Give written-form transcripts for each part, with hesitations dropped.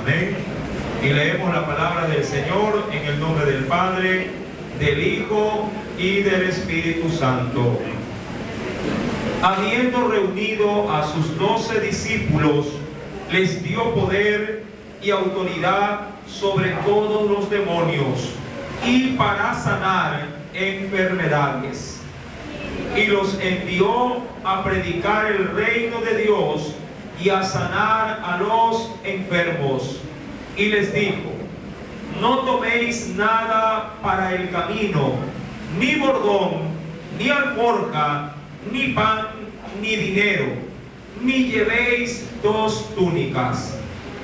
Amén. Y leemos la palabra del Señor en el nombre del Padre, del Hijo y del Espíritu Santo. Habiendo reunido a sus 12 discípulos, les dio poder y autoridad sobre todos los demonios y para sanar enfermedades. Y los envió a predicar el reino de Dios y a sanar a los enfermos. Y les dijo: no toméis nada para el camino, ni bordón, ni alforja, ni pan, ni dinero, ni llevéis 2 túnicas.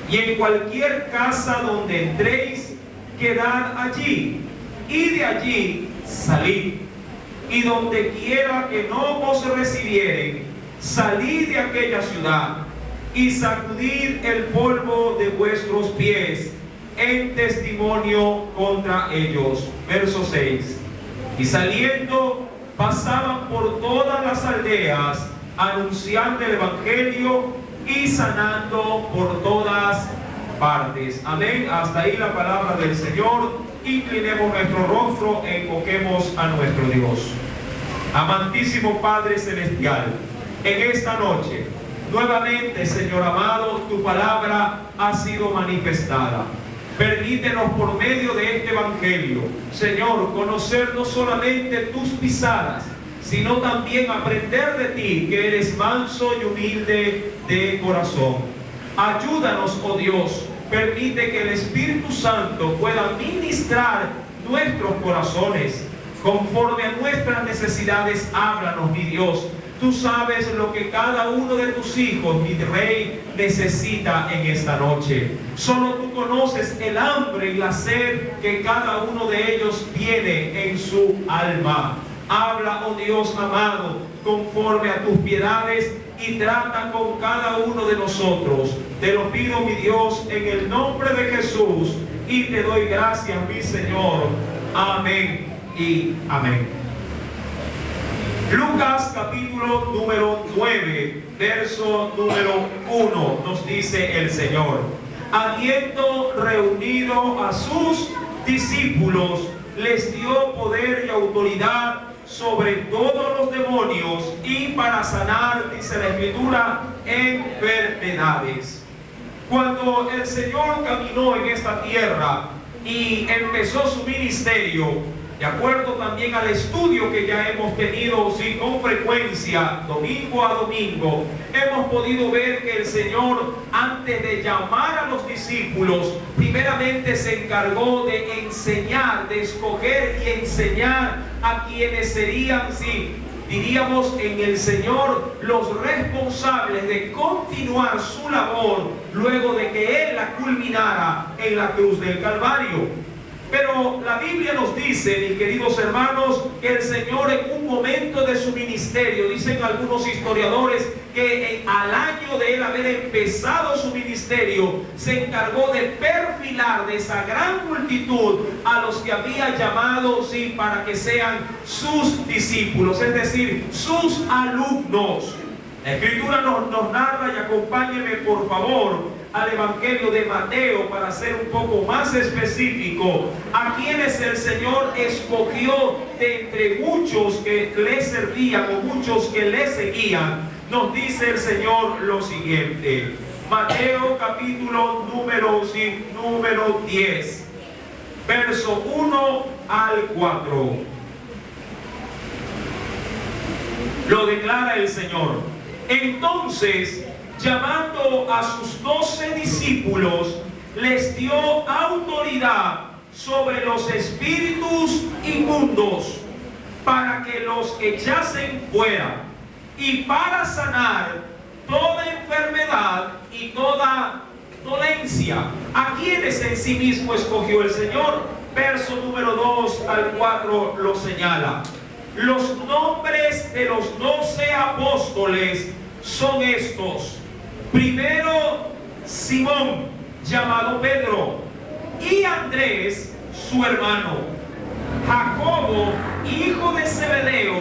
Y en cualquier casa donde entréis, quedad allí, y de allí salid. Y donde quiera que no os recibieren, salid de aquella ciudad, y sacudid el polvo de vuestros pies en testimonio contra ellos. Verso 6. Y saliendo, pasaban por todas las aldeas, anunciando el evangelio y sanando por todas partes. Amén. Hasta ahí la palabra del Señor. Inclinemos nuestro rostro e invoquemos a nuestro Dios. Amantísimo Padre Celestial, en esta noche, nuevamente, Señor amado, tu palabra ha sido manifestada. Permítenos por medio de este evangelio, Señor, conocer no solamente tus pisadas, sino también aprender de ti, que eres manso y humilde de corazón. Ayúdanos, oh Dios, permite que el Espíritu Santo pueda ministrar nuestros corazones. Conforme a nuestras necesidades, háblanos, mi Dios. Tú sabes lo que cada uno de tus hijos, mi Rey, necesita en esta noche. Solo tú conoces el hambre y la sed que cada uno de ellos tiene en su alma. Habla, oh Dios amado, conforme a tus piedades, y trata con cada uno de nosotros. Te lo pido, mi Dios, en el nombre de Jesús, y te doy gracias, mi Señor. Amén y amén. Lucas capítulo número 9, verso número 1, nos dice el Señor: habiendo reunido a sus discípulos, les dio poder y autoridad sobre todos los demonios y para sanar, dice la Escritura, enfermedades. Cuando el Señor caminó en esta tierra y empezó su ministerio, de acuerdo también al estudio que ya hemos tenido con frecuencia, domingo a domingo, hemos podido ver que el Señor, antes de llamar a los discípulos, primeramente se encargó de enseñar, de escoger y enseñar a quienes serían, diríamos en el Señor, los responsables de continuar su labor luego de que Él la culminara en la cruz del Calvario. Pero la Biblia nos dice, mis queridos hermanos, que el Señor en un momento de su ministerio, dicen algunos historiadores, que al año de él haber empezado su ministerio, se encargó de perfilar de esa gran multitud a los que había llamado, para que sean sus discípulos, es decir, sus alumnos. La Escritura nos narra, y acompáñenme por favor al Evangelio de Mateo para ser un poco más específico, a quienes el Señor escogió de entre muchos que le servían o muchos que le seguían. Nos dice el Señor lo siguiente: Mateo capítulo número 10, verso 1 al 4. Lo declara el Señor: entonces, llamando a sus 12 discípulos, les dio autoridad sobre los espíritus inmundos para que los echasen fuera y para sanar toda enfermedad y toda dolencia. ¿A quienes en sí mismo escogió el Señor? Verso número 2 al 4 lo señala. Los nombres de los 12 apóstoles son estos: primero, Simón, llamado Pedro, y Andrés, su hermano, Jacobo, hijo de Zebedeo,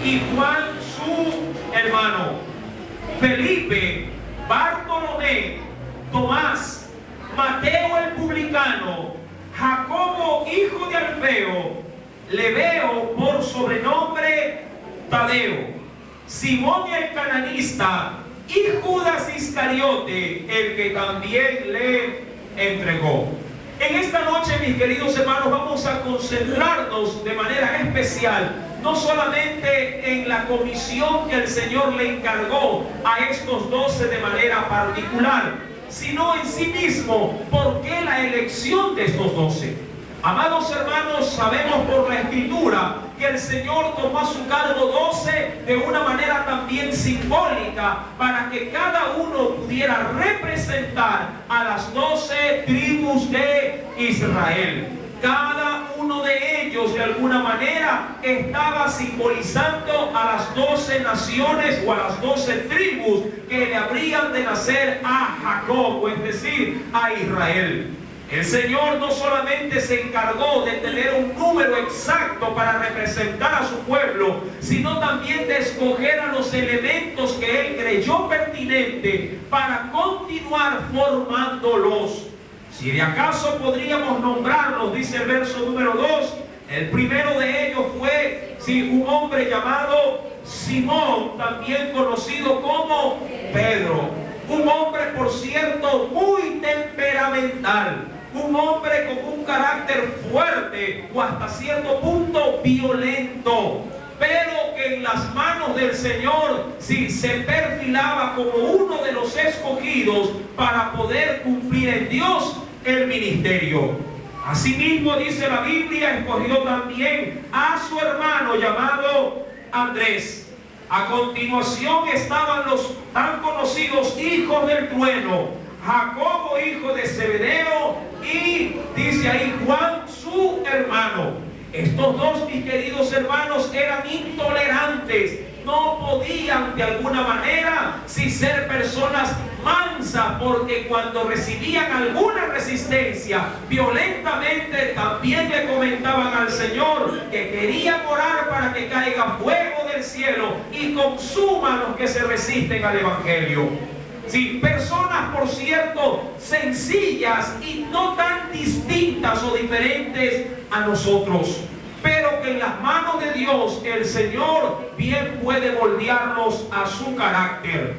y Juan, su hermano, Felipe, Bartolomé, Tomás, Mateo, publicano, Jacobo, hijo de Alfeo, le veo por sobrenombre Tadeo, Simón el cananista y Judas Iscariote, el que también le entregó. En esta noche, mis queridos hermanos, vamos a concentrarnos de manera especial no solamente en la comisión que el Señor le encargó a estos 12 de manera particular, sino en sí mismo, ¿por qué la elección de estos 12? Amados hermanos, sabemos por la Escritura que el Señor tomó a su cargo 12 de una manera también simbólica, para que cada uno pudiera representar a las 12 tribus de Israel. Cada uno de ellos de alguna manera estaba simbolizando a las 12 naciones o a las 12 tribus que le habrían de nacer a Jacob, es decir, a Israel. El Señor no solamente se encargó de tener un número exacto para representar a su pueblo, sino también de escoger a los elementos que Él creyó pertinente para continuar formándolos. Si de acaso podríamos nombrarlos, dice el verso número 2, el primero de ellos fue un hombre llamado Simón, también conocido como Pedro. Un hombre, por cierto, muy temperamental. Un hombre con un carácter fuerte o hasta cierto punto violento, pero que en las manos del Señor se perfilaba como uno de los escogidos para poder cumplir en Dios el ministerio. Asimismo, dice la Biblia, escogió también a su hermano llamado Andrés. A continuación estaban los tan conocidos hijos del trueno, Jacobo, hijo de Zebedeo, y dice ahí Juan, su hermano. Estos dos, mis queridos hermanos, eran intolerantes. No podían de alguna manera ser personas mansas, porque cuando recibían alguna resistencia violentamente, también le comentaban al Señor que querían orar para que caiga fuego del cielo y consuma a los que se resisten al Evangelio. Sí, personas, por cierto, sencillas y no tan distintas o diferentes a nosotros, pero que en las manos de Dios el Señor bien puede moldearnos a su carácter.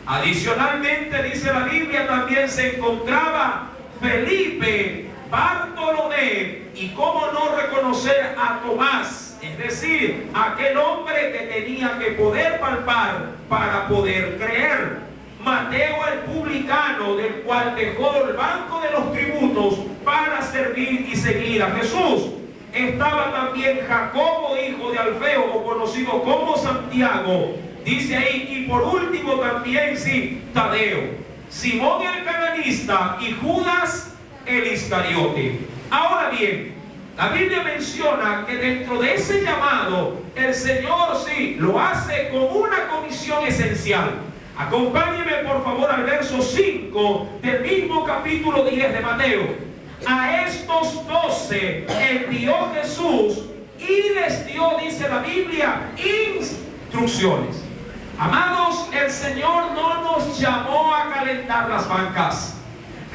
Adicionalmente, dice la Biblia, también se encontraba Felipe, Bartolomé y cómo no reconocer a Tomás, es decir, aquel hombre que tenía que poder palpar para poder creer. Mateo el publicano, del cual dejó el banco de los tributos para servir y seguir a Jesús. Estaba también Jacobo, hijo de Alfeo, o conocido como Santiago, dice ahí, y por último también Tadeo, Simón el cananista y Judas el Iscariote. Ahora bien, la Biblia menciona que dentro de ese llamado el Señor lo hace con una comisión esencial. Acompáñeme por favor al verso 5 del mismo capítulo 10 de Mateo. A estos 12 envió Jesús y les dio, dice la Biblia, instrucciones. Amados, el Señor no nos llamó a calentar las bancas.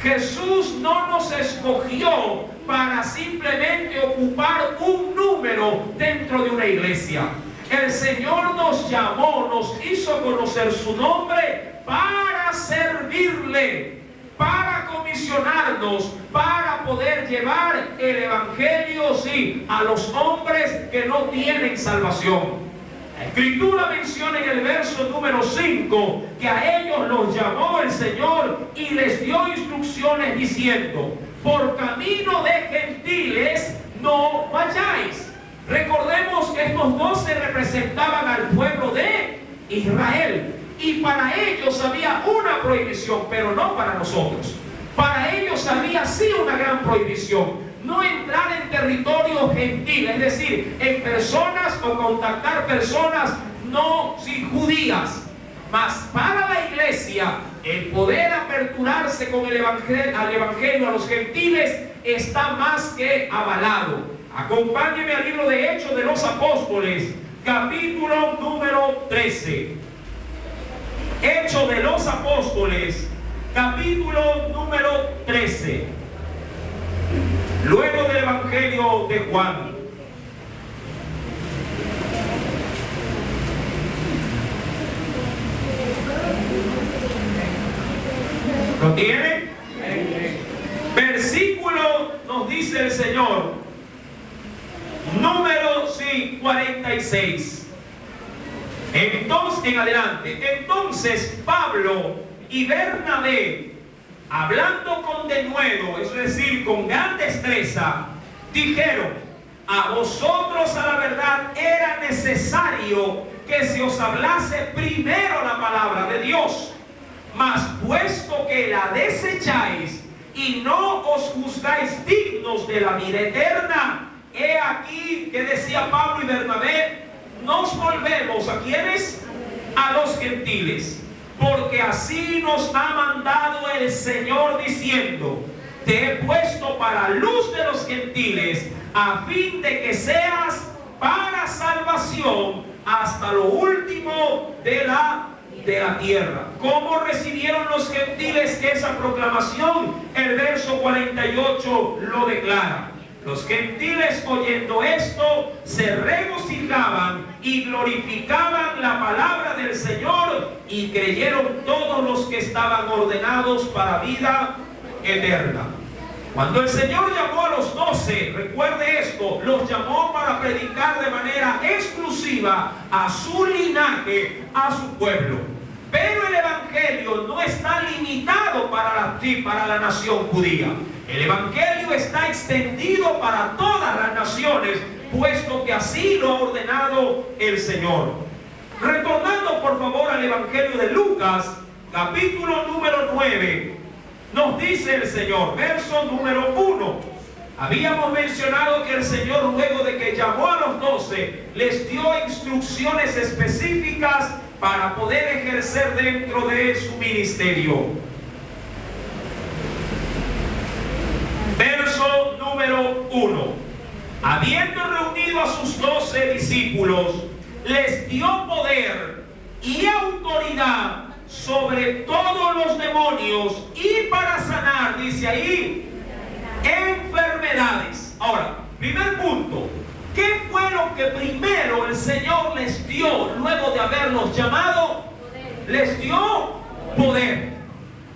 Jesús no nos escogió para simplemente ocupar un número dentro de una iglesia. El Señor nos llamó, nos hizo conocer su nombre para servirle, para comisionarnos, para poder llevar el Evangelio, a los hombres que no tienen salvación. La Escritura menciona en el verso número 5 que a ellos los llamó el Señor y les dio instrucciones diciendo: por camino de gentiles no vayáis. Recordemos que estos 12 representaban al pueblo de Israel, y para ellos había una prohibición, pero no para nosotros. Para ellos había una gran prohibición: no entrar en territorio gentil, es decir, en personas o contactar personas no judías. Mas para la iglesia, el poder aperturarse con el evangelio a los gentiles está más que avalado. Acompáñeme al libro de Hechos de los Apóstoles, capítulo número 13. Hechos de los Apóstoles, capítulo número 13. Evangelio de Juan. ¿Lo tiene? Versículo nos dice el Señor, número 46. Entonces, en adelante, entonces Pablo y Bernabé, hablando con denuedo, es decir, con gran destreza, dijeron: a vosotros a la verdad era necesario que se os hablase primero la palabra de Dios. Mas puesto que la desecháis y no os juzgáis dignos de la vida eterna, he aquí que decía Pablo y Bernabé: nos volvemos ¿a quiénes? A los gentiles, porque así nos ha mandado el Señor diciendo: te he puesto para luz de los gentiles, a fin de que seas para salvación hasta lo último de la tierra. ¿Cómo recibieron los gentiles esa proclamación? El verso 48 lo declara. Los gentiles, oyendo esto, se regocijaban y glorificaban la palabra del Señor, y creyeron todos los que estaban ordenados para vida eterna. Cuando el Señor llamó a los 12, recuerde esto, los llamó para predicar de manera exclusiva a su linaje, a su pueblo. Pero el Evangelio no está limitado para la nación judía. El Evangelio está extendido para todas las naciones, puesto que así lo ha ordenado el Señor. Retornando por favor al Evangelio de Lucas, capítulo número 9, nos dice el Señor, verso número 1. Habíamos mencionado que el Señor, luego de que llamó a los 12, les dio instrucciones específicas para poder ejercer dentro de su ministerio. Verso número 1. Habiendo reunido a sus 12 discípulos, les dio poder y autoridad sobre todos los demonios y para sanar, dice ahí, enfermedades. Ahora, primer punto, ¿qué fue lo que primero el Señor les dio luego de haberlos llamado? Les dio poder.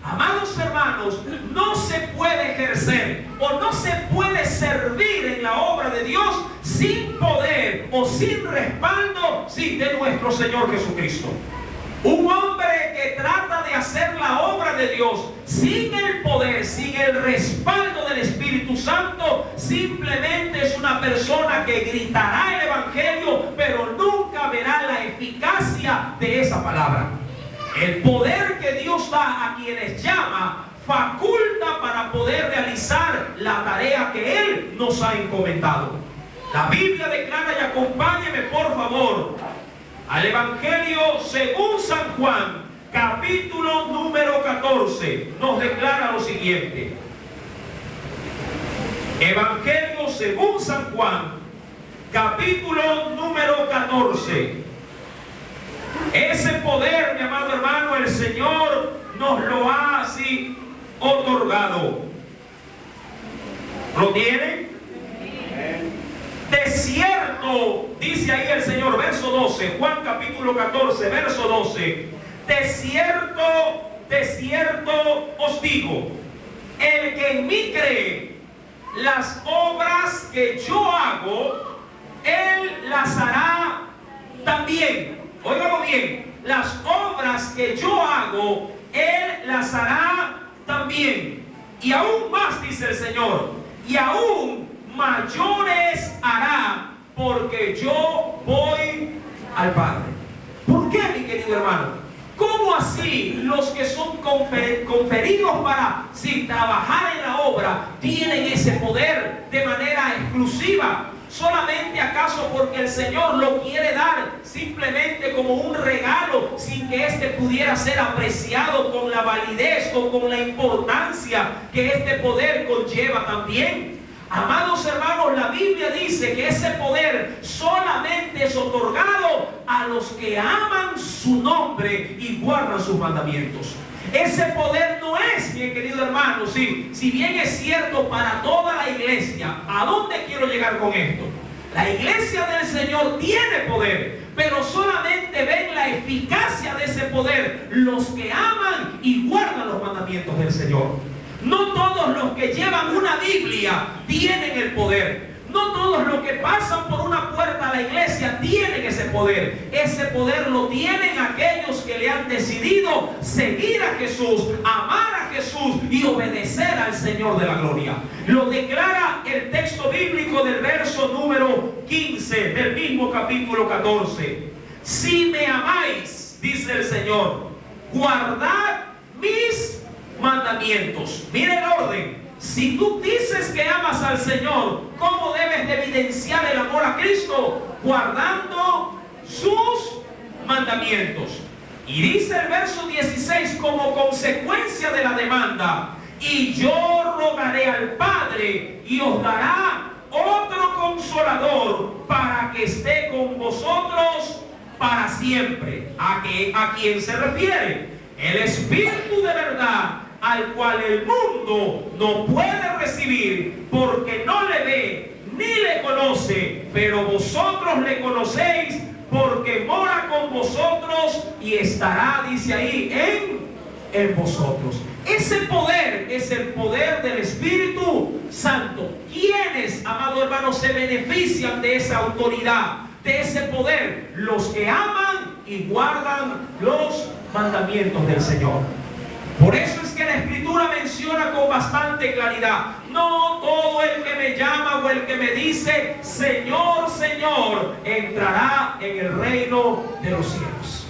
Amados hermanos, no se puede ejercer o no se puede servir en la obra de Dios sin poder o sin respaldo, sí, de nuestro Señor Jesucristo. Un hombre que trata de hacer la obra de Dios sin el poder, sin el respaldo del Espíritu Santo, simplemente es una persona que gritará el Evangelio, pero nunca verá la eficacia de esa palabra. El poder que Dios da a quienes llama faculta para poder realizar la tarea que Él nos ha encomendado. La Biblia declara, y acompáñeme por favor al Evangelio según San Juan, capítulo número 14, nos declara lo siguiente. Evangelio según San Juan, capítulo número 14. Ese poder, mi amado hermano, el Señor nos lo ha así otorgado. ¿Lo tiene? De cierto, dice ahí el Señor, verso 12, Juan capítulo 14, verso 12. De cierto os digo, el que en mí cree, las obras que yo hago, él las hará también. Óigalo bien, las obras que yo hago, él las hará también. Y aún más, dice el Señor, y aún mayores hará, porque yo voy al Padre. ¿Por qué, mi querido hermano? ¿Cómo así los que son conferidos para trabajar en la obra tienen ese poder de manera exclusiva? ¿Solamente acaso porque el Señor lo quiere dar simplemente como un regalo, sin que éste pudiera ser apreciado con la validez o con la importancia que este poder conlleva también? Amados hermanos, la Biblia dice que ese poder solamente es otorgado a los que aman su nombre y guardan sus mandamientos. Ese poder no es, mi querido hermano, si bien es cierto para toda la iglesia. ¿A dónde quiero llegar con esto? La iglesia del Señor tiene poder, pero solamente ven la eficacia de ese poder los que aman y guardan los mandamientos del Señor. No todos los que llevan una Biblia tienen el poder. No todos los que pasan por una puerta a la iglesia tienen ese poder. Ese poder lo tienen aquellos que le han decidido seguir a Jesús, amar a Jesús y obedecer al Señor de la gloria. Lo declara el texto bíblico del verso número 15 del mismo capítulo 14. Si me amáis, dice el Señor, guardad mis mandamientos. Mire el orden. Si tú dices que amas al Señor, ¿cómo debes de evidenciar el amor a Cristo? Guardando sus mandamientos. Y dice el verso 16, como consecuencia de la demanda, y yo rogaré al Padre y os dará otro consolador para que esté con vosotros para siempre. ¿A quién se refiere? El Espíritu de verdad, al cual el mundo no puede recibir porque no le ve ni le conoce, pero vosotros le conocéis porque mora con vosotros y estará, dice ahí, en vosotros. Ese poder es el poder del Espíritu Santo. ¿Quiénes, amado hermano, se benefician de esa autoridad, de ese poder? Los que aman y guardan los mandamientos del Señor. Por eso es que la Escritura menciona con bastante claridad: no todo el que me llama o el que me dice Señor, Señor, entrará en el reino de los cielos.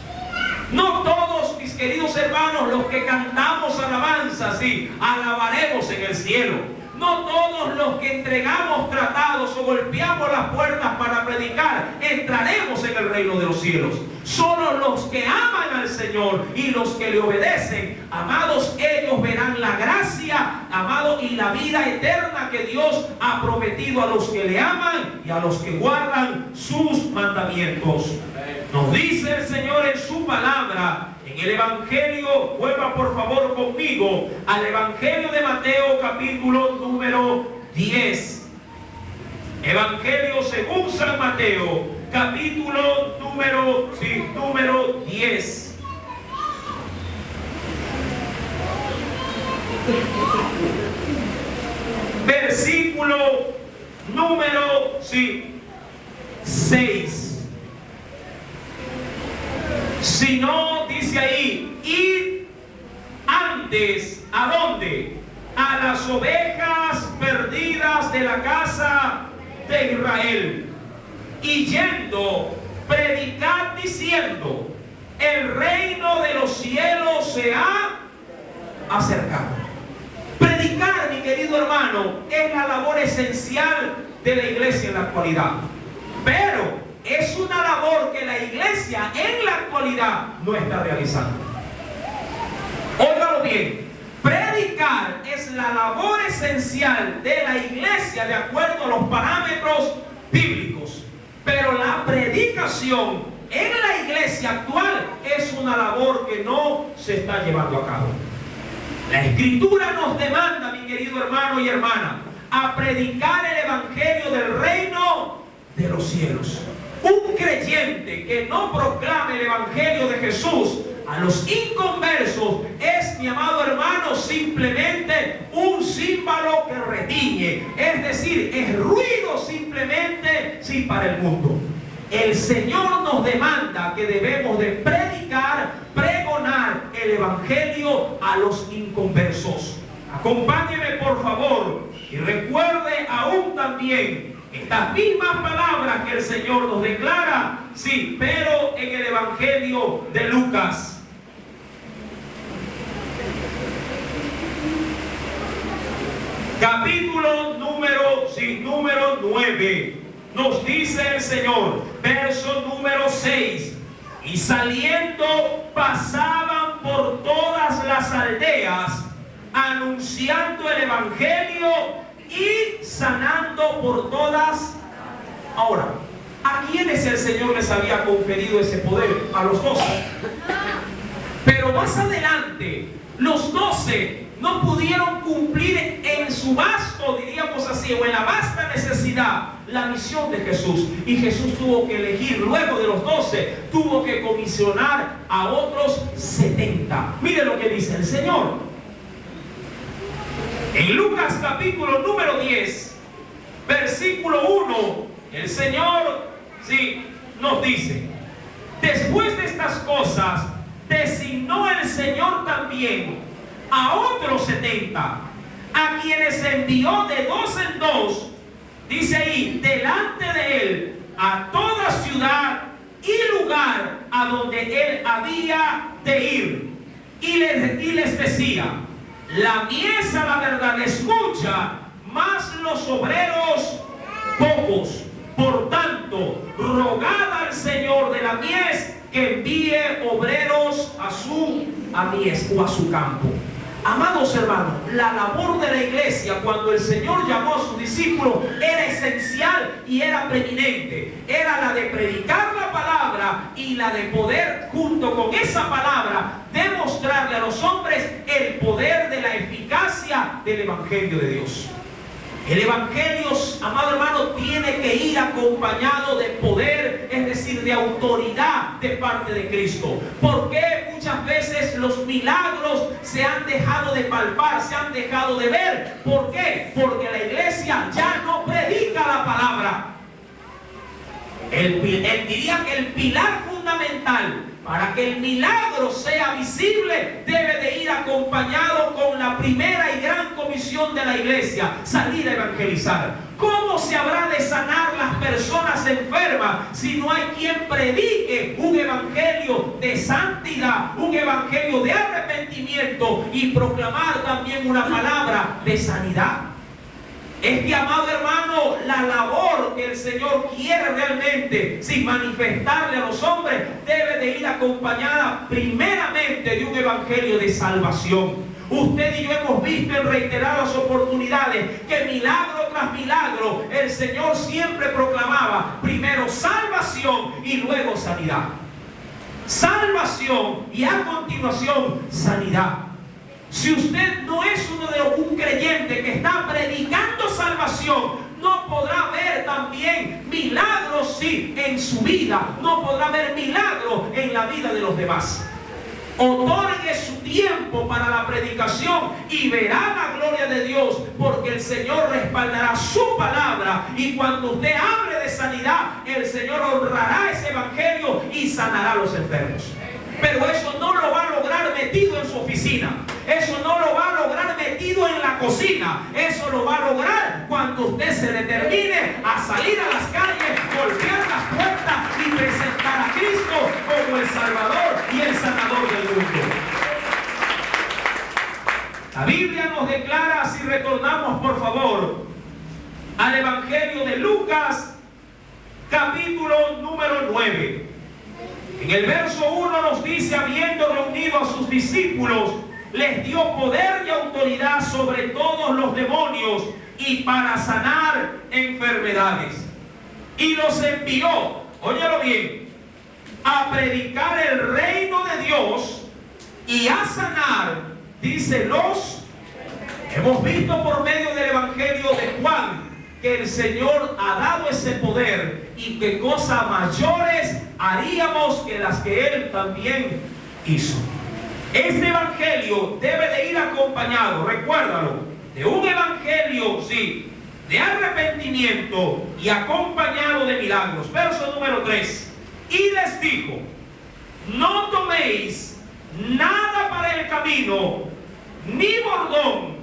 No todos, mis queridos hermanos, los que cantamos alabanza, sí, alabaremos en el cielo. No todos los que entregamos tratados o golpeamos las puertas para predicar entraremos en el reino de los cielos. Solo los que aman al Señor y los que le obedecen, amados, ellos verán la gracia, amados, y la vida eterna que Dios ha prometido a los que le aman y a los que guardan sus mandamientos. Nos dice el Señor en su palabra, en el Evangelio, vuelva por favor conmigo al Evangelio de Mateo, capítulo número 10. Evangelio según San Mateo, capítulo número 10. Versículo número 6. Si no, dice ahí, id antes, ¿a dónde? A las ovejas perdidas de la casa de Israel. Y yendo, predicad diciendo, el reino de los cielos se ha acercado. Predicar, mi querido hermano, es la labor esencial de la iglesia en la actualidad. Pero es una labor que la iglesia en la actualidad no está realizando. Óigalo bien. Predicar es la labor esencial de la iglesia de acuerdo a los parámetros bíblicos. Pero la predicación en la iglesia actual es una labor que no se está llevando a cabo. La Escritura nos demanda, mi querido hermano y hermana, a predicar el evangelio del reino de los cielos. Un creyente que no proclame el evangelio de Jesús a los inconversos es, mi amado hermano, simplemente un címbalo que retiñe. Es decir, es ruido simplemente, sí, para el mundo. El Señor nos demanda que debemos de predicar, pregonar el evangelio a los inconversos. Acompáñeme por favor y recuerde aún también estas mismas palabras que el Señor nos declara, sí, pero en el Evangelio de Lucas. Capítulo número 9. Nos dice el Señor, verso número 6. Y saliendo pasaban por todas las aldeas, anunciando el Evangelio y sanando por todas. Ahora, ¿a quiénes el Señor les había conferido ese poder? A los 12. Pero más adelante, Los 12 no pudieron cumplir en su vasto, diríamos así, o en la vasta necesidad, la misión de Jesús. Y Jesús tuvo que elegir, luego de los 12, tuvo que comisionar a otros 70. Mire lo que dice el Señor. En Lucas capítulo número 10, versículo 1, el Señor nos dice: después de estas cosas, designó el Señor también a otros 70, a quienes envió de 2 en 2, dice ahí, delante de él, a toda ciudad y lugar a donde él había de ir. Y les decía: la mies a la verdad es mucha, mas los obreros pocos. Por tanto, rogad al Señor de la mies que envíe obreros a su mies o a su campo. Amados hermanos, la labor de la iglesia cuando el Señor llamó a sus discípulos era esencial y era preeminente. Era la de predicar la palabra y la de poder, junto con esa palabra, demostrarle a los hombres el poder de la eficacia del Evangelio de Dios. El Evangelio, amado hermano, tiene que ir acompañado de poder, es decir, de autoridad de parte de Cristo. ¿Por qué muchas veces los milagros se han dejado de palpar, se han dejado de ver? ¿Por qué? Porque la iglesia ya no predica la palabra. Él diría que el pilar fundamental para que el milagro sea visible debe de ir acompañado con la primera y gran comisión de la iglesia: salir a evangelizar. ¿Cómo se habrá de sanar las personas enfermas si no hay quien predique un evangelio de santidad, un evangelio de arrepentimiento y proclamar también una palabra de sanidad? Es que, amado hermano, la labor que el Señor quiere realmente, sin manifestarle a los hombres, debe de ir acompañada primeramente de un evangelio de salvación. Usted y yo hemos visto en reiteradas oportunidades que milagro tras milagro el Señor siempre proclamaba primero salvación y luego sanidad. Salvación y a continuación sanidad. Si usted no es un creyente que está predicando salvación, no podrá ver también milagros en su vida, no podrá ver milagros en la vida de los demás. Otorgue su tiempo para la predicación y verá la gloria de Dios, porque el Señor respaldará su palabra, y cuando usted hable de sanidad, el Señor honrará ese evangelio y sanará a los enfermos. Pero eso no lo va a lograr metido en su oficina. Eso no lo va a lograr metido en la cocina. Eso lo va a lograr cuando usted se determine a salir a las calles, golpear las puertas y presentar a Cristo como el Salvador y el Sanador del mundo. La Biblia nos declara, si retornamos por favor al Evangelio de Lucas, capítulo número 9. En el verso 1 nos dice: habiendo reunido a sus discípulos, les dio poder y autoridad sobre todos los demonios y para sanar enfermedades. Y los envió, óyelo bien, a predicar el reino de Dios y a sanar, dice, hemos visto por medio del Evangelio de Juan que el Señor ha dado ese poder y que cosas mayores haríamos que las que Él también hizo. Este evangelio debe de ir acompañado, recuérdalo, de un evangelio, de arrepentimiento y acompañado de milagros. Verso número 3. Y les dijo: no toméis nada para el camino, ni bordón,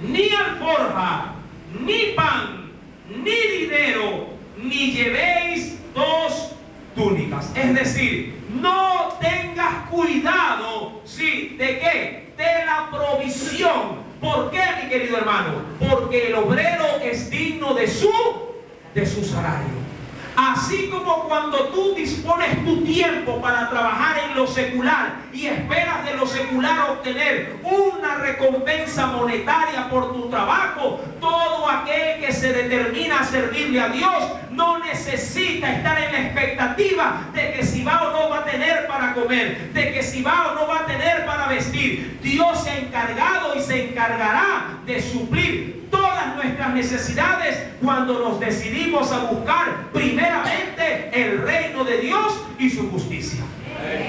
ni alforja, ni pan, ni dinero, ni llevéis 2 túnicas. Es decir, no tengas cuidado, ¿de qué? De la provisión. ¿Por qué, mi querido hermano? Porque el obrero es digno de su salario. Así como cuando tú dispones tu tiempo para trabajar en lo secular y esperas de lo secular obtener una recompensa monetaria por tu trabajo, todo aquel que se determina a servirle a Dios no necesita estar en la expectativa de que si va o no va a tener para comer, de que si va o no va a tener para vestir. Dios se ha encargado y se encargará de suplir todas nuestras necesidades cuando nos decidimos a buscar primeramente el reino de Dios y su justicia.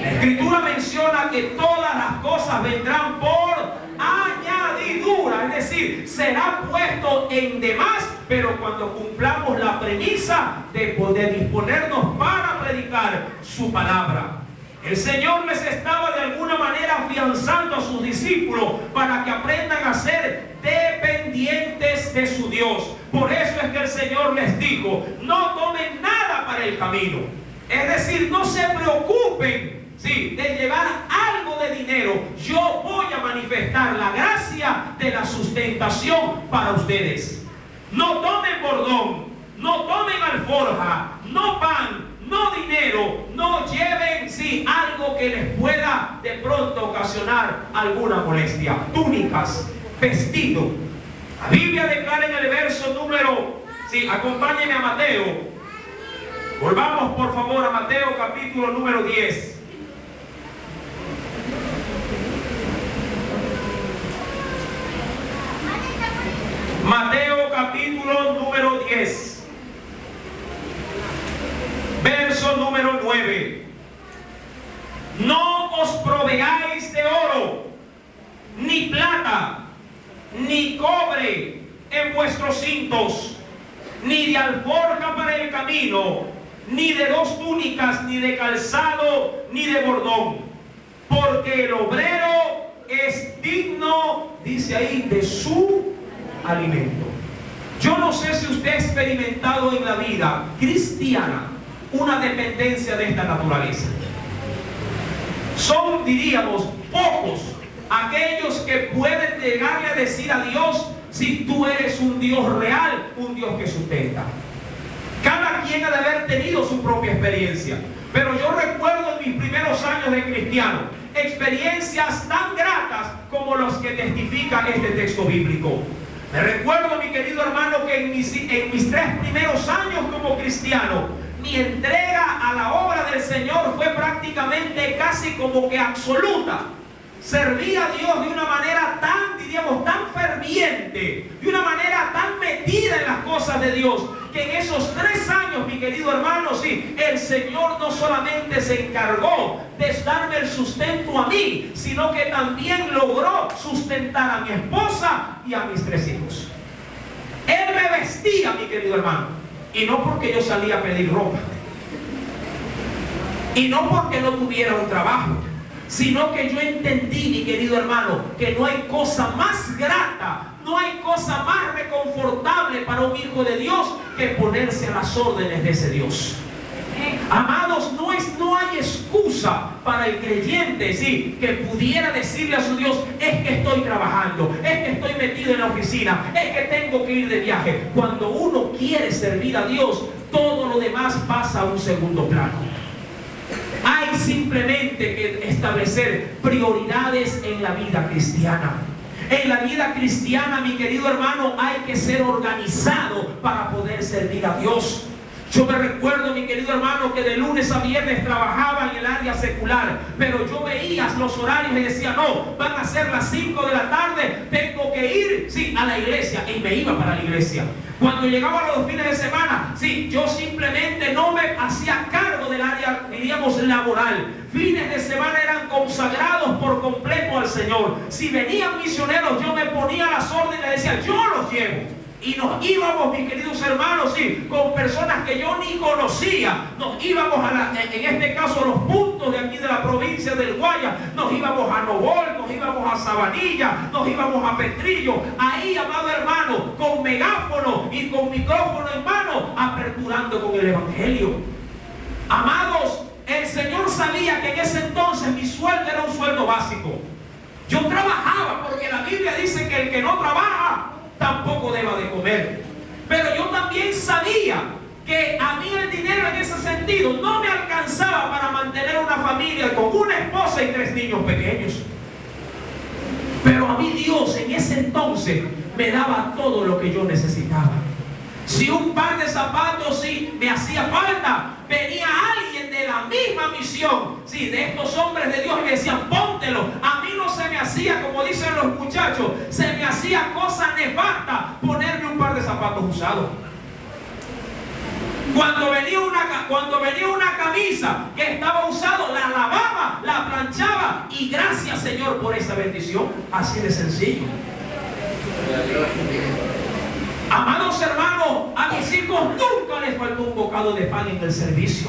La Escritura menciona que todas las cosas vendrán por añadidura, es decir, será puesto en demás, pero cuando cumplamos la premisa de poder disponernos para predicar su palabra. El Señor les estaba de alguna manera afianzando a sus discípulos para que aprendan a ser dependientes de su Dios. Por eso es que el Señor les dijo: no tomen nada para el camino. Es decir, no se preocupen de llevar algo de dinero. Yo voy a manifestar la gracia de la sustentación para ustedes. No tomen bordón, no tomen alforja, no pan, no dinero, no lleven algo que les pueda de pronto ocasionar alguna molestia. Túnicas, vestido. La Biblia declara en el verso número, acompáñenme a Mateo. Volvamos por favor a Mateo capítulo número 10. Mateo capítulo número 10. Verso número 9. No os proveáis de oro, ni plata, ni cobre en vuestros cintos, ni de alforja para el camino, ni de 2 túnicas, ni de calzado, ni de bordón, porque el obrero es digno, dice ahí, de su alimento. Yo no sé si usted ha experimentado en la vida cristiana una dependencia de esta naturaleza. Son, diríamos, pocos aquellos que pueden llegarle a decir a Dios: si tú eres un Dios real, un Dios que sustenta. Cada quien ha de haber tenido su propia experiencia, pero yo recuerdo en mis primeros años de cristiano experiencias tan gratas como los que testifica este texto bíblico. Me recuerdo, mi querido hermano, que en mis 3 primeros años como cristiano, mi entrega a la obra del Señor fue prácticamente casi como que absoluta. Serví a Dios de una manera tan, diríamos, tan ferviente, de una manera tan metida en las cosas de Dios, que en esos 3 años, mi querido hermano, el Señor no solamente se encargó de darme el sustento a mí, sino que también logró sustentar a mi esposa y a mis 3 hijos. Él me vestía, mi querido hermano, y no porque yo salía a pedir ropa, y no porque no tuviera un trabajo, sino que yo entendí, mi querido hermano, que no hay cosa más grata, no hay cosa más reconfortable para un hijo de Dios que ponerse a las órdenes de ese Dios. Amados, no hay excusa para el creyente, que pudiera decirle a su Dios: es que estoy trabajando, es que estoy metido en la oficina, es que tengo que ir de viaje. Cuando uno quiere servir a Dios, todo lo demás pasa a un segundo plano. Hay simplemente que establecer prioridades en la vida cristiana. En la vida cristiana, mi querido hermano, hay que ser organizado para poder servir a Dios. Yo me recuerdo, mi querido hermano, que de lunes a viernes trabajaba en el área secular, pero yo veía los horarios y decía: no, van a ser las 5 de la tarde, tengo que ir, a la iglesia, y me iba para la iglesia. Cuando llegaban los fines de semana, yo simplemente no me hacía cargo del área, diríamos, laboral. Fines de semana eran consagrados por completo al Señor. Si venían misioneros, yo me ponía a las órdenes y decía: yo los llevo. Y nos íbamos, mis queridos hermanos, con personas que yo ni conocía. Nos íbamos en este caso a los puntos de aquí de la provincia del Guaya. Nos íbamos a Nobol, nos íbamos a Sabanilla, nos íbamos a Petrillo. Ahí, amado hermano, con megáfono y con micrófono en mano, aperturando con el evangelio. Amados, el Señor sabía que en ese entonces mi sueldo era un sueldo básico. Yo trabajaba porque la Biblia dice que el que no trabaja tampoco deba de comer. Pero yo también sabía que a mí el dinero en ese sentido no me alcanzaba para mantener una familia con una esposa y 3 niños pequeños. Pero a mí Dios en ese entonces me daba todo lo que yo necesitaba. Si un par de zapatos sí me hacía falta, venía alguien de la misma misión, sí, de estos hombres de Dios, y me decían, póntelo. A mí no se me hacía, como dicen los muchachos, se me hacía cosa nefasta ponerme un par de zapatos usados. Cuando venía una camisa que estaba usado, la lavaba, la planchaba, y gracias, Señor, por esa bendición. Así de sencillo. Amados hermanos, a mis hijos nunca les faltó un bocado de pan en el servicio.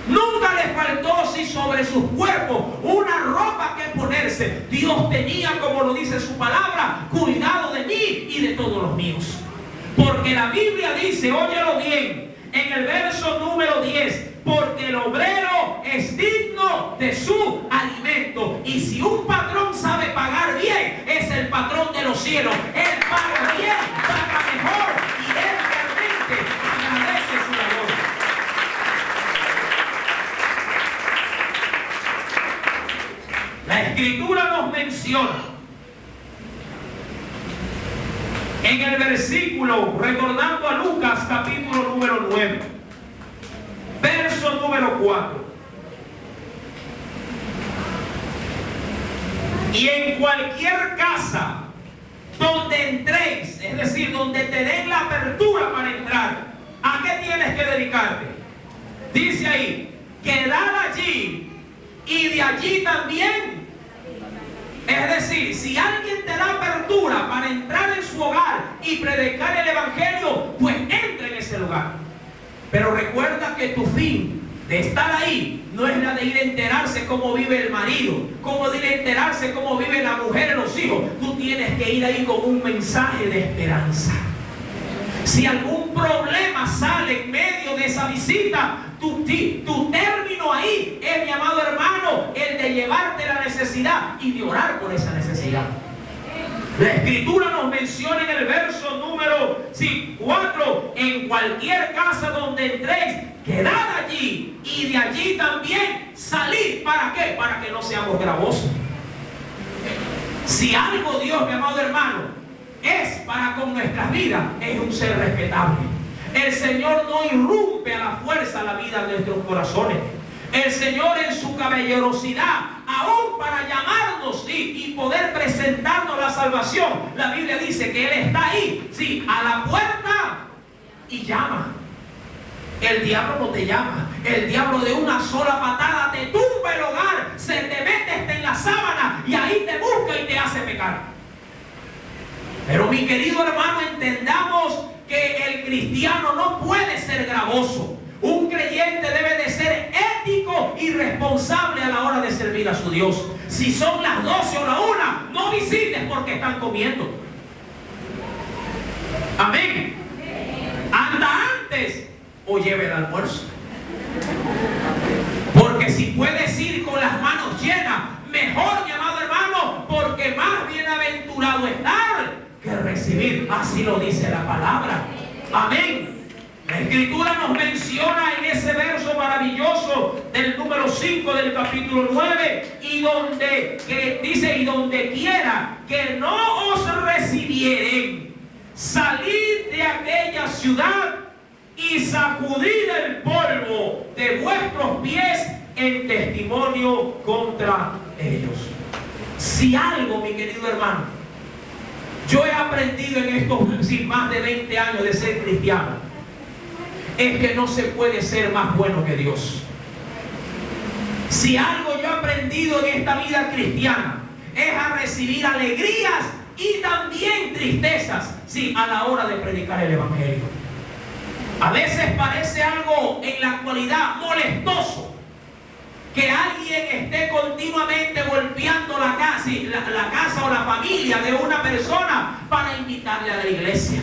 Nunca les faltó, si sobre sus cuerpos, una ropa que ponerse. Dios tenía, como lo dice su palabra, cuidado de mí y de todos los míos. Porque la Biblia dice, óyelo bien, en el verso número 10, porque el obrero es digno de su alimento. Y si un patrón sabe pagar bien, es el patrón de los cielos. Él paga bien, paga mejor, y él realmente agradece su labor. La Escritura nos menciona en el versículo, recordando a Lucas capítulo número 9, verso número 4. Y en cualquier casa donde entréis, es decir, donde te den la apertura para entrar, ¿a qué tienes que dedicarte? Dice ahí, quedad allí y de allí también. Es decir, si alguien te da apertura para entrar en su hogar y predicar el evangelio, pues entra en ese lugar. Pero recuerda que tu fin de estar ahí no es la de ir a enterarse cómo vive el marido, cómo de ir a enterarse cómo vive la mujer y los hijos. Tú tienes que ir ahí con un mensaje de esperanza. Si algún problema sale en medio de esa visita, tu término ahí es, mi amado hermano, el de llevarte la necesidad y de orar por esa necesidad. La Escritura nos menciona en el verso número 4, en cualquier casa donde entréis, quedad allí y de allí también salid. ¿Para qué? Para que no seamos gravosos. Si algo Dios, mi amado hermano, es para con nuestras vidas, es un ser respetable. El Señor no irrumpe a la fuerza la vida de nuestros corazones. El Señor, en su caballerosidad, aún para llamarnos y poder presentarnos la salvación, la Biblia dice que Él está ahí, sí, a la puerta y llama. El diablo no te llama. El diablo de una sola patada te tumba el hogar, se te mete en la sábana y ahí te busca y te hace pecar. Pero, mi querido hermano, entendamos que el cristiano no puede ser gravoso. Un creyente debe de ser ético y responsable a la hora de servir a su Dios. Si son las 12 o la 1, no visites porque están comiendo. Amén. Anda antes o lleve el almuerzo. Porque si puedes ir con las manos llenas, mejor, mi amado hermano, porque más bienaventurado es dar que recibir. Así lo dice la palabra. Amén. La Escritura nos menciona en ese verso maravilloso del número 5 del capítulo 9, y dice, y donde quiera que no os recibieren, salid de aquella ciudad y sacudid el polvo de vuestros pies en testimonio contra ellos. Si algo, mi querido hermano, yo he aprendido en estos más de 20 años de ser cristiano, es que no se puede ser más bueno que Dios. Si algo yo he aprendido en esta vida cristiana, es a recibir alegrías y también tristezas, sí, a la hora de predicar el evangelio. A veces parece algo en la actualidad molestoso que alguien esté continuamente golpeando la casa o la familia de una persona para invitarle a la iglesia.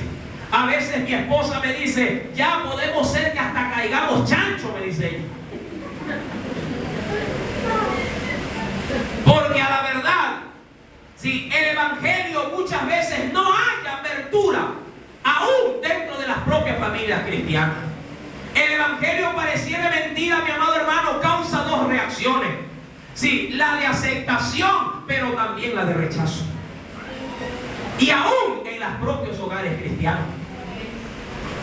A veces mi esposa me dice, ya podemos ser que hasta caigamos chancho, me dice ella. Porque a la verdad, si el evangelio muchas veces no haya apertura, aún dentro de las propias familias cristianas. El evangelio, pareciera mentira, mi amado hermano, causa dos reacciones. Sí, la de aceptación, pero también la de rechazo. Y aún en los propios hogares cristianos.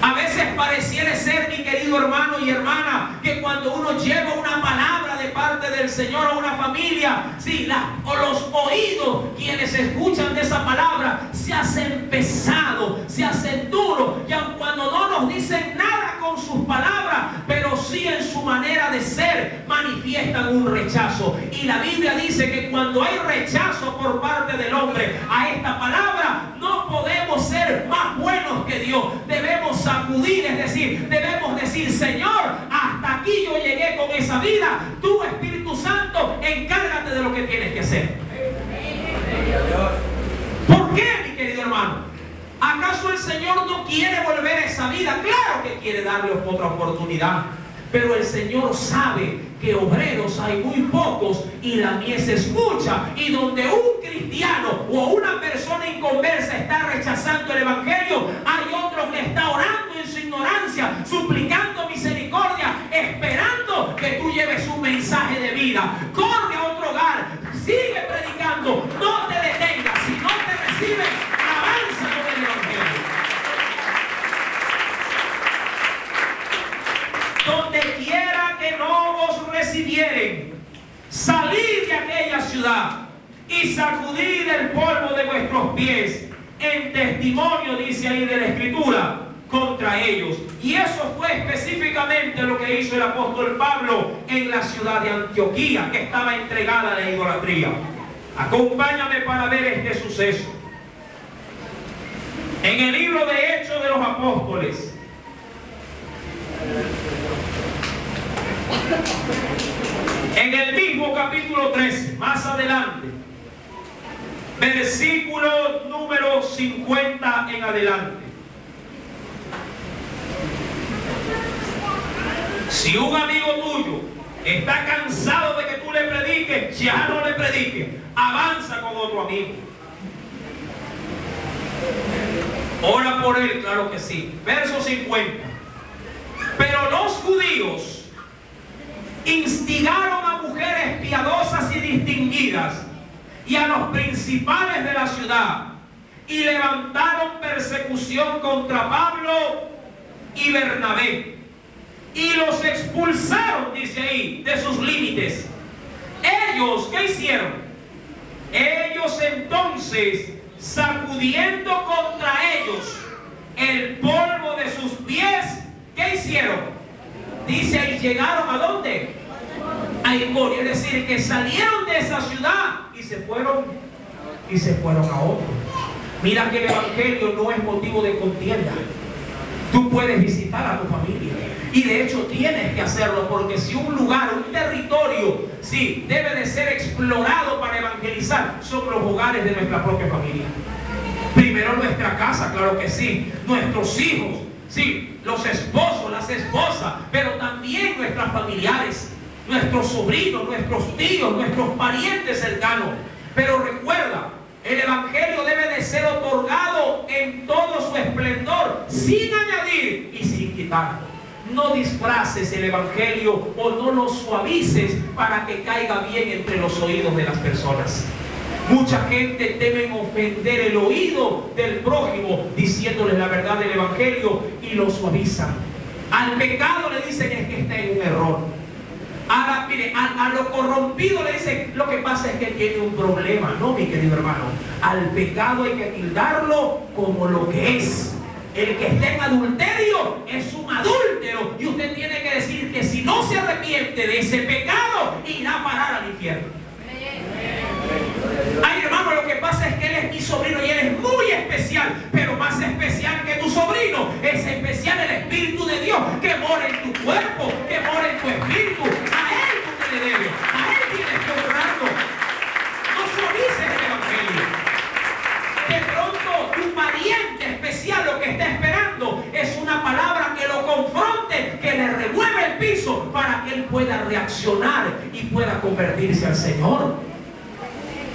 A querido hermano y hermana, que cuando uno lleva una palabra de parte del Señor a una familia, sí, o los oídos, quienes escuchan de esa palabra, se hacen pesados, se hacen duros, y aun cuando no nos dicen nada con sus palabras, pero sí en su manera de ser, manifiestan un rechazo. Y la Biblia dice que cuando hay rechazo por parte del hombre a esta palabra, no podemos ser más buenos que Dios. Debemos sacudir, es decir, debemos decir: Señor, hasta aquí yo llegué con esa vida. Tú, Espíritu Santo, encárgate de lo que tienes que hacer. ¿Por qué, mi querido hermano? ¿Acaso el Señor no quiere volver a esa vida? Claro que quiere darle otra oportunidad. Pero el Señor sabe que obreros hay muy pocos y la mies es mucha. Y donde un cristiano o una persona inconversa está rechazando el Evangelio, hay otro que está orando en su ignorancia, suplicando misericordia, esperando que tú lleves un mensaje de vida. Corre a otro hogar, sigue predicando, no te detengas. Si no te reciben, avanza con el Evangelio. Donde quiera que no os recibieren, salid de aquella ciudad y sacudid el polvo de vuestros pies en testimonio, dice ahí de la Escritura, contra ellos. Y eso fue específicamente lo que hizo el apóstol Pablo en la ciudad de Antioquía, que estaba entregada a la idolatría. Acompáñame para ver este suceso. En el libro de Hechos de los Apóstoles, en el mismo capítulo 13, más adelante, versículo número 50 en adelante. Si un amigo tuyo está cansado de que tú le prediques, ya no le prediques, avanza con otro amigo. Ora por él, claro que sí. Verso 50. Pero los judíos instigaron a mujeres piadosas y distinguidas y a los principales de la ciudad, y levantaron persecución contra Pablo y Bernabé, y los expulsaron, dice ahí, de sus límites. Ellos, ¿qué hicieron? Ellos entonces, sacudiendo contra ellos el polvo de sus pies, ¿qué hicieron? Dice ahí, llegaron ¿a dónde? A Iconio, es decir, que salieron de esa ciudad y se fueron a otro. Mira que el Evangelio no es motivo de contienda. Tú puedes visitar a tu familia, y de hecho tienes que hacerlo, porque si un lugar, un territorio, sí, debe de ser explorado para evangelizar, son los hogares de nuestra propia familia. Primero nuestra casa, claro que sí, nuestros hijos, sí, los esposos, las esposas, pero también nuestros familiares, nuestros sobrinos, nuestros tíos, nuestros parientes cercanos. Pero recuerda, el Evangelio debe de ser otorgado en todo su esplendor, sin añadir y sin quitar. No disfraces el Evangelio o no lo suavices para que caiga bien entre los oídos de las personas. Mucha gente teme ofender el oído del prójimo diciéndole la verdad del Evangelio y lo suavizan. Al pecado le dicen es que está en un error. Ahora, mire, a lo corrompido le dicen lo que pasa es que tiene un problema. No, mi querido hermano, al pecado hay que tildarlo como lo que es. El que está en adulterio es un adúltero, y usted tiene que decir que si no se arrepiente de ese pecado, irá a parar al infierno. Ay, hermano, lo que pasa es que él es mi sobrino y él es muy especial, pero más especial que tu sobrino es especial el Espíritu de Dios que mora en tu cuerpo, que mora en tu espíritu. A él tú te le debes, a él tienes que honrarlo. No suavices el Evangelio. De pronto tu pariente especial lo que está esperando es una palabra que lo confronte, que le remueva el piso para que él pueda reaccionar y pueda convertirse al Señor.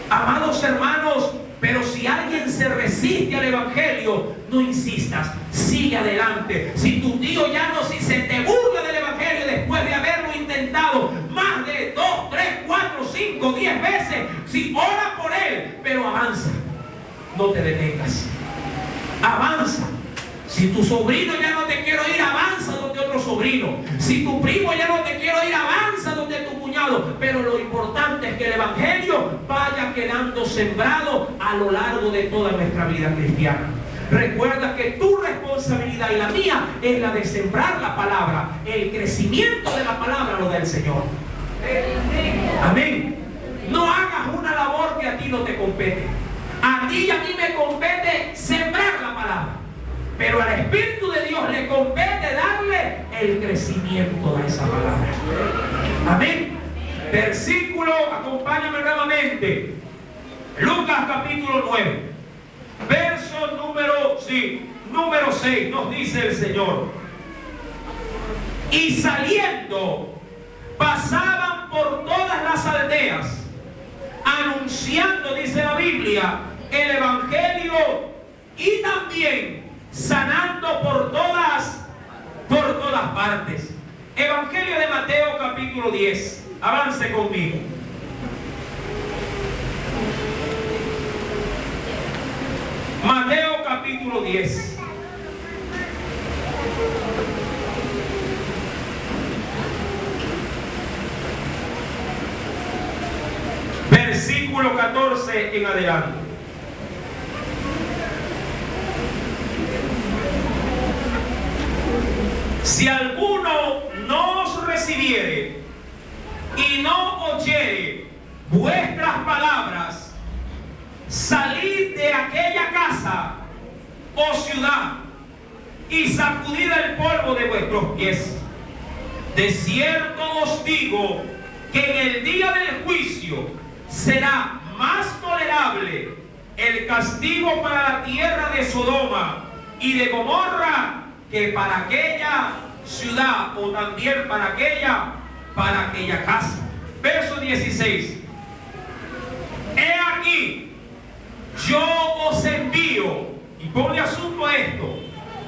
Amados hermanos, pero si alguien se resiste al Evangelio, no insistas, sigue adelante. Si tu tío ya no, si se te burla del Evangelio después de haberlo intentado más de 2, 3, 4, 5, 10 veces, si ora por él, pero avanza, no te detengas, avanza. Si tu sobrino ya no te quiere oír, avanza donde otro sobrino. Si tu primo ya no te quiere oír, avanza donde tu cuñado. Pero lo importante es que el evangelio vaya quedando sembrado a lo largo de toda nuestra vida cristiana. Recuerda que tu responsabilidad y la mía es la de sembrar la palabra. El crecimiento de la palabra lo da el Señor. Amén. No hagas una labor que a ti no te compete. A ti y a mí me compete sembrar la palabra, pero al Espíritu de Dios le compete darle el crecimiento de esa palabra. Amén. Versículo, acompáñame nuevamente. Lucas capítulo 9, verso número 6, nos dice el Señor: y saliendo, pasaban por todas las aldeas, anunciando, dice la Biblia, el evangelio, y también sanando por todas partes. Evangelio de Mateo capítulo 10. Avance conmigo. Mateo capítulo 10. Versículo 14 en adelante. Si alguno no os recibiere y no oyere vuestras palabras, salid de aquella casa o ciudad y sacudid el polvo de vuestros pies. De cierto os digo que en el día del juicio será más tolerable el castigo para la tierra de Sodoma y de Gomorra que para aquella ciudad, o también para aquella casa. Verso 16. He aquí, yo os envío, y ponle asunto a esto,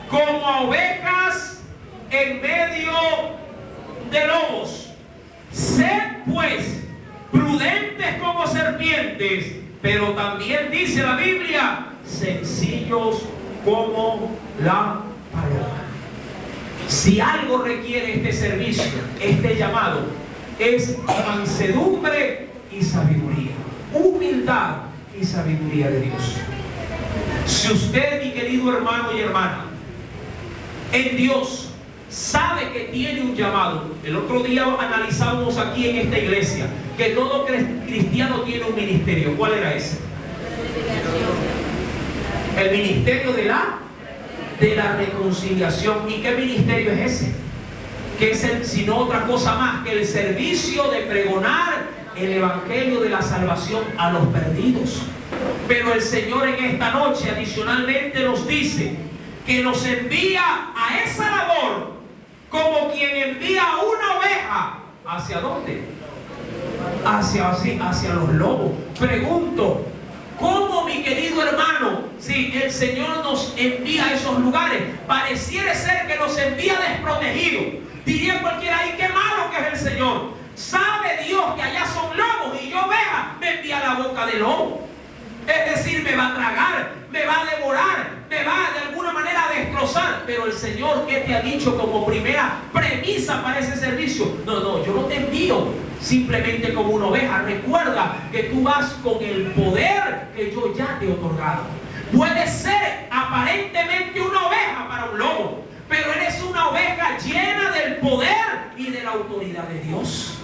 como a ovejas en medio de lobos. Sed pues prudentes como serpientes, pero también dice la Biblia, sencillos como la paloma. Si algo requiere este servicio, este llamado, es mansedumbre y sabiduría, humildad y sabiduría de Dios. Si usted, mi querido hermano y hermana, en Dios sabe que tiene un llamado. El otro día analizábamos aquí en esta iglesia que todo cristiano tiene un ministerio. ¿Cuál era ese? El ministerio de la reconciliación. ¿Y qué ministerio es ese? Que es sino otra cosa más que el servicio de pregonar el evangelio de la salvación a los perdidos. Pero el Señor en esta noche adicionalmente nos dice que nos envía a esa labor como quien envía a una oveja. ¿Hacia dónde? Hacia los lobos. Pregunto, ¿cómo, mi querido hermano, si el Señor nos envía a esos lugares? Pareciera ser que nos envía desprotegidos. Diría cualquiera, ¡ay, qué malo que es el Señor! Sabe Dios que allá son lobos y yo oveja, me envía a la boca del lobo. Es decir, me va a tragar, me va a devorar, me va de alguna manera a destrozar. Pero el Señor, ¿qué te ha dicho como primera premisa para ese servicio? No, yo no te envío simplemente como una oveja. Recuerda que tú vas con el poder que yo ya te he otorgado. Puedes ser aparentemente una oveja para un lobo, pero eres una oveja llena del poder y de la autoridad de Dios.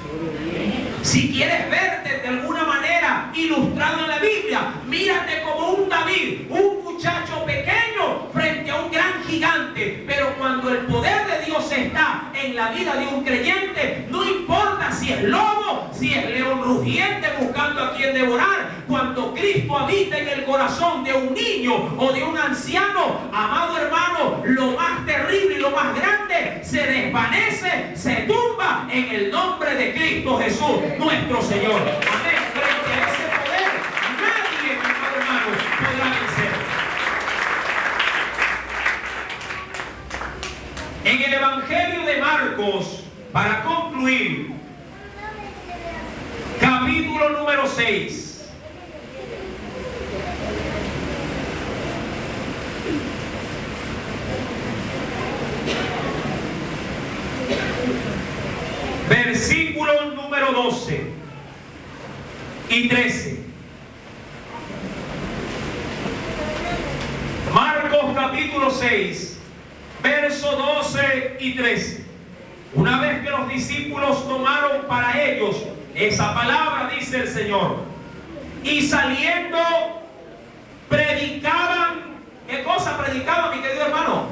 Si quieres verte de alguna manera ilustrado en la Biblia, mírate como un David, un muchacho pequeño frente a un gran gigante. Pero cuando el poder de Dios está en la vida de un creyente, no importa si es lobo, si es león rugiente buscando a quien devorar. Cuando Cristo habita en el corazón de un niño o de un anciano, amado hermano, lo más terrible y lo más grande se desvanece, se tumba en el nombre de Cristo Jesús, nuestro Señor. Amén. Frente a ese poder, nadie, amado hermano, podrá vencer. En el Evangelio de Marcos, para concluir, capítulo número 6. 12 y 13. Marcos capítulo 6, verso 12 y 13. Una vez que los discípulos tomaron para ellos esa palabra, dice el Señor, y saliendo predicaban. ¿Qué cosa predicaban, mi querido hermano?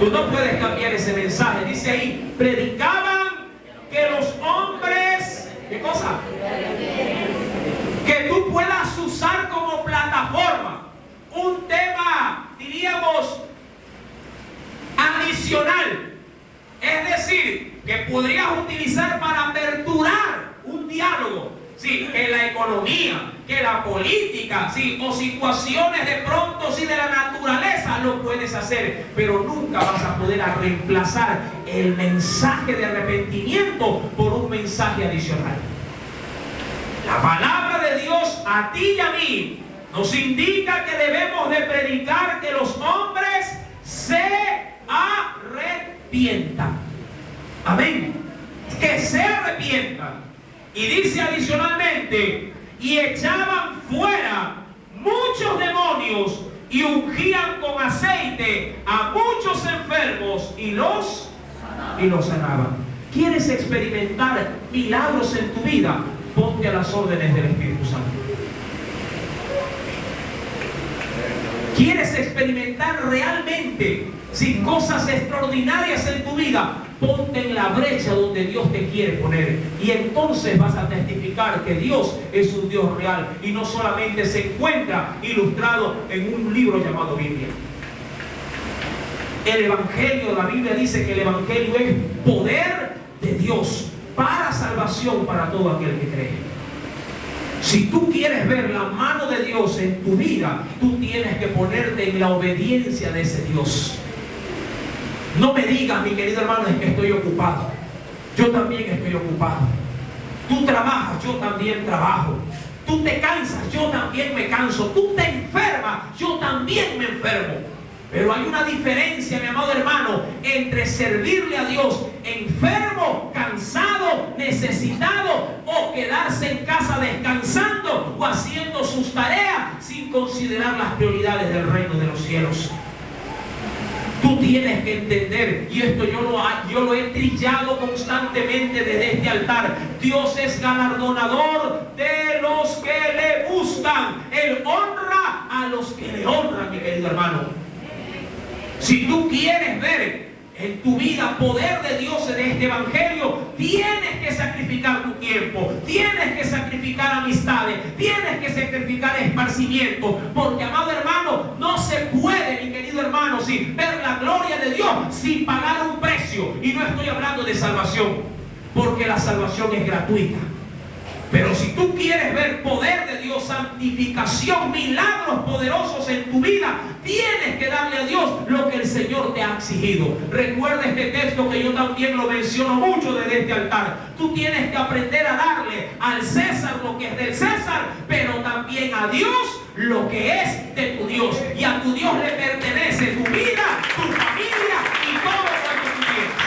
Tú no puedes cambiar ese mensaje. Dice ahí, predicaban que los hombres, ¿qué cosa? Que tú puedas usar como plataforma un tema, diríamos, adicional. Es decir, que podrías utilizar para aperturar un diálogo, sí, que la economía, que la política, sí, o situaciones de pronto, sí, de la naturaleza, lo puedes hacer, pero nunca vas a poder reemplazar el mensaje de arrepentimiento por un mensaje adicional. La palabra de Dios a ti y a mí nos indica que debemos de predicar que los hombres se arrepientan. Amén. Que se arrepientan. Y dice adicionalmente, y echaban fuera muchos demonios y ungían con aceite a muchos enfermos y los sanaban. ¿Quieres experimentar milagros en tu vida? Ponte a las órdenes del Espíritu Santo. ¿Quieres experimentar realmente sin cosas extraordinarias en tu vida? Ponte en la brecha donde Dios te quiere poner, y entonces vas a testificar que Dios es un Dios real y no solamente se encuentra ilustrado en un libro llamado Biblia. El Evangelio, la Biblia dice que el Evangelio es poder de Dios para salvación para todo aquel que cree. Si tú quieres ver la mano de Dios en tu vida, tú tienes que ponerte en la obediencia de ese Dios. No me digas, mi querido hermano, es que estoy ocupado. Yo también estoy ocupado. Tú trabajas, yo también trabajo. Tú te cansas, yo también me canso. Tú te enfermas, yo también me enfermo. Pero hay una diferencia, mi amado hermano, entre servirle a Dios enfermo, cansado, necesitado, o quedarse en casa descansando o haciendo sus tareas sin considerar las prioridades del reino de los cielos. Tú tienes que entender, y esto yo lo he trillado constantemente desde este altar: Dios es galardonador de los que le buscan. Él honra a los que le honran, mi querido hermano. Si tú quieres ver en tu vida poder de Dios en este Evangelio, tienes que sacrificar tu tiempo, tienes que sacrificar amistades, tienes que sacrificar esparcimiento, porque, amado hermano, no se puede, mi querido hermano, sin ver la gloria de Dios, sin pagar un precio. Y no estoy hablando de salvación, porque la salvación es gratuita. Pero si tú quieres ver poder de Dios, santificación, milagros poderosos en tu vida, tienes que darle a Dios lo que el Señor te ha exigido. Recuerda este texto que yo también lo menciono mucho desde este altar. Tú tienes que aprender a darle al César lo que es del César, pero también a Dios lo que es de tu Dios. Y a tu Dios le pertenece tu vida, tu familia y todo cuanto tú tienes.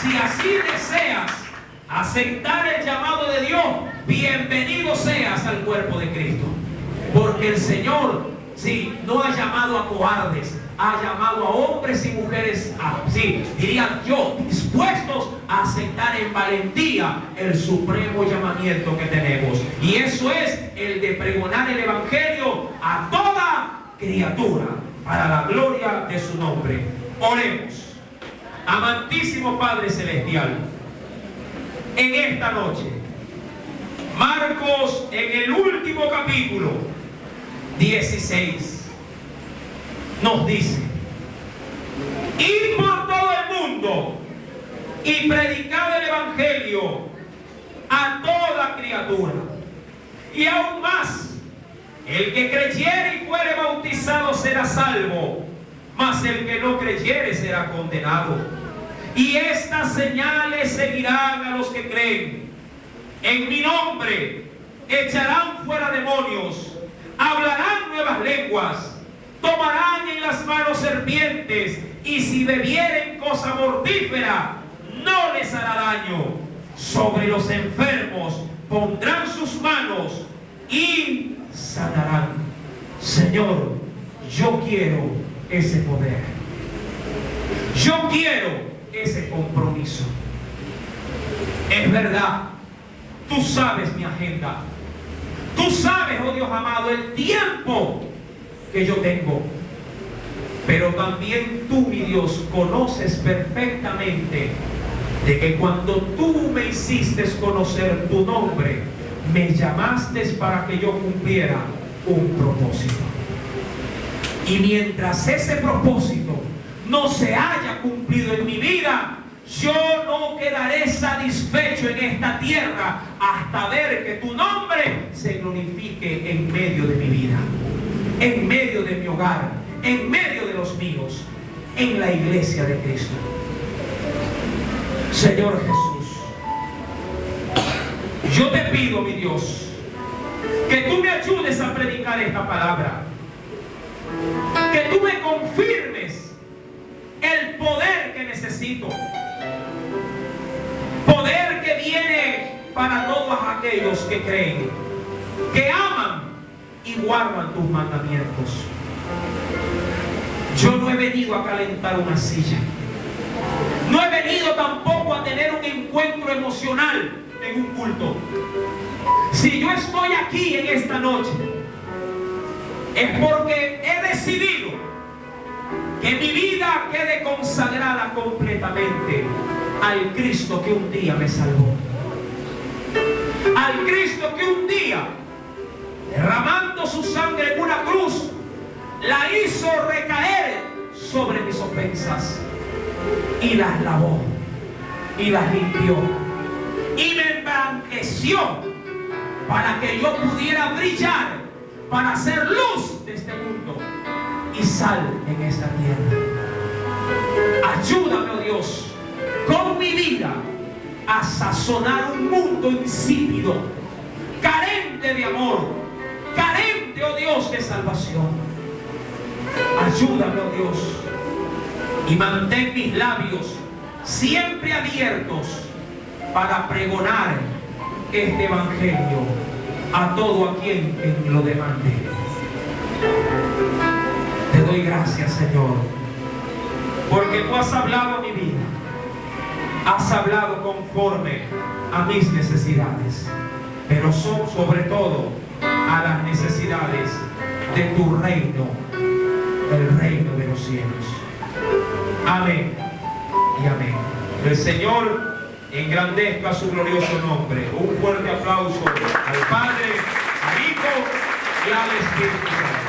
Si así deseas aceptar el llamado de Dios, bienvenido seas al cuerpo de Cristo. Porque el Señor, sí, no ha llamado a cobardes, ha llamado a hombres y mujeres, diría yo, dispuestos a aceptar en valentía el supremo llamamiento que tenemos. Y eso es el de pregonar el Evangelio a toda criatura, para la gloria de su nombre. Oremos. Amantísimo Padre Celestial, en esta noche, Marcos, en el último capítulo 16, nos dice: id por todo el mundo y predicad el Evangelio a toda criatura. Y aún más, el que creyere y fuere bautizado será salvo, mas el que no creyere será condenado. Y estas señales seguirán a los que creen. En mi nombre echarán fuera demonios, hablarán nuevas lenguas, tomarán en las manos serpientes, y si bebieren cosa mortífera no les hará daño. Sobre los enfermos pondrán sus manos y sanarán. Señor, yo quiero ese poder. Yo quiero ese compromiso. Es verdad, tú sabes mi agenda. Tú sabes, oh Dios amado, el tiempo que yo tengo. Pero también tú, mi Dios, conoces perfectamente de que cuando tú me hiciste conocer tu nombre, me llamaste para que yo cumpliera un propósito. Y mientras ese propósito no se haya cumplido en mi vida, yo no quedaré satisfecho en esta tierra hasta ver que tu nombre se glorifique en medio de mi vida, en medio de mi hogar, en medio de los míos, en la iglesia de Cristo. Señor Jesús, yo te pido, mi Dios, que tú me ayudes a predicar esta palabra, que tú me confirmes el poder que necesito, poder que viene para todos aquellos que creen, que aman y guardan tus mandamientos. Yo no he venido a calentar una silla, no he venido tampoco a tener un encuentro emocional en un culto. Si yo estoy aquí en esta noche, es porque he decidido que mi vida quede consagrada completamente al Cristo que un día me salvó, al Cristo que un día, derramando su sangre en una cruz, la hizo recaer sobre mis ofensas y las lavó y las limpió y me emblanqueció para que yo pudiera brillar, para ser luz de este mundo y sal en esta tierra. Ayúdame, oh Dios, con mi vida a sazonar un mundo insípido, carente de amor, carente, oh Dios, de salvación. Ayúdame, oh Dios, y mantén mis labios siempre abiertos para pregonar este evangelio a todo a quien lo demande. Te doy gracias, Señor, porque tú has hablado a mi vida, has hablado conforme a mis necesidades, pero son sobre todo a las necesidades de tu reino, el reino de los cielos. Amén y amén. El Señor engrandezca su glorioso nombre. Un fuerte aplauso al Padre, al Hijo y al Espíritu Santo.